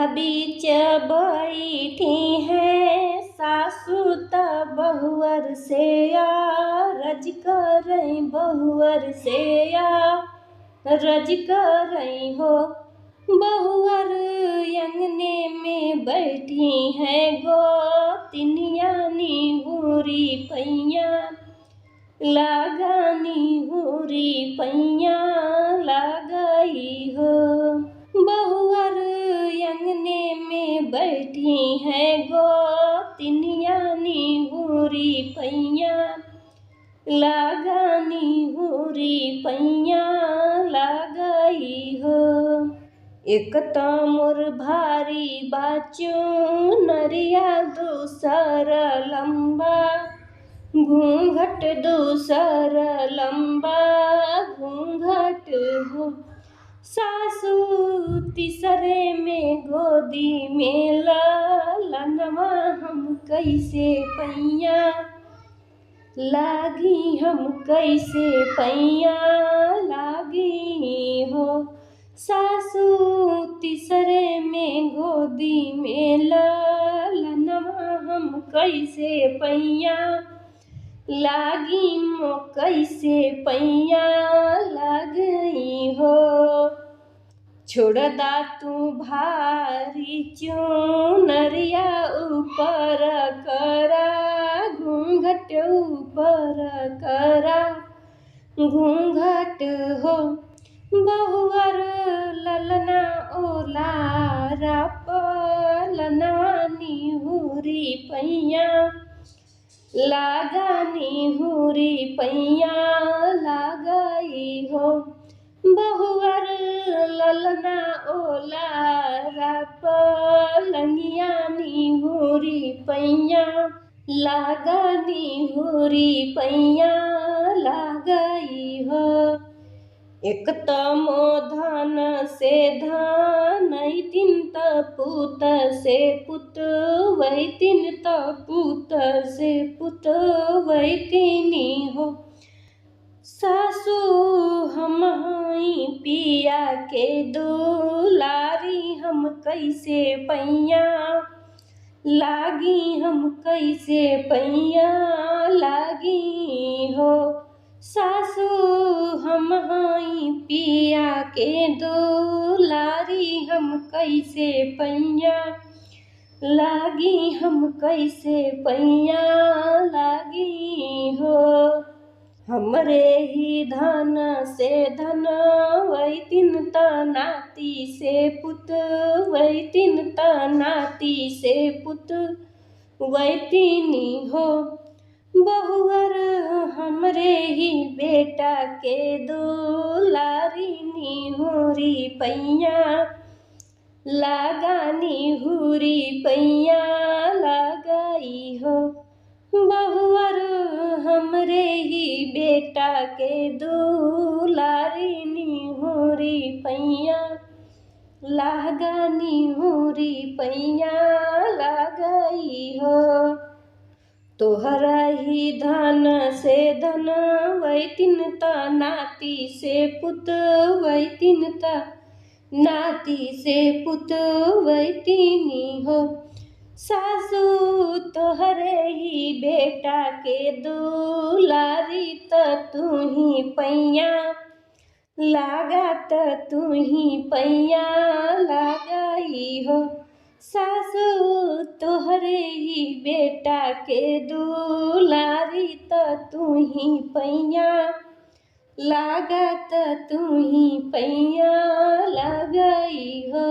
बीच बैठी हैं सासु त बहुअर से रज करई बहुअर से रज करई हो। बहुअर अंगने में बैठी हैं गोतिनिया निहुरी पैया लगानी हुरी पैया लगाई हो। बहुअर अंगने में बैठी हैं गोतिनिया निहुरी पैया लगानी हुरी पैया लगाई हो। एक त मोर भारी बाचू नरिया दूसर लंबा घूंघट दूसर लंबा घूंघट हो। सासू तीसरे में गोदी में ललनवा हम कैसे पैया लागी हम कैसे पैया लागी हो। सासू तीसरे में गोदी में ललनवा हम कैसे पैया लागी मो कैसे पैया लगई हो। छोड़ दा तू भारी चुनरिया ऊपर करा घूंघट ऊपर करा घूंघट हो। बहुअर ललना ओलारा पलना निहुरी पैया लगानी हुरी पैया लगाई हो। बहुअर ललना ओलारा पलंगिया निहुरी पैया लगानी हुरी पैया लगाई हो। एक त मोधन से धन तीन त पुत से पुत वही तीन त पुत से पुत वही तीनी हो। सासू हम हई पिया के दुलारी हम कैसे पैया लागी हम कैसे पैया लागी हो। सासू हम हई पिया के दुलारी हम कैसे पैया लागी हम कैसे पैया लागी हो। हमरे ही धन से धन वही तीन त नाती से पुत वही तीन त नाती से पुत वही तीनी हो। बहुअर हमरे ही बेटा के दुलारी निहुरी पैया लगानी हुरी पैया लगाई हो। बहुअर हमरे ही बेटा के दुलारी निहुरी पैया लगानी हुरी पैया लगाई हो। तोहरा ही धन से धन वही तीन त नाती से पुत वही तीन त नाती से पुत वही तीनी हो। सासू तोहरे ही बेटा के दुलारी त तू ही पैया लागा त तू ही पैया लगाई हो। सासू तोहरे ही बेटा के दुलारी त तू ही पैया लागा त तू ही पैया लगाई हो।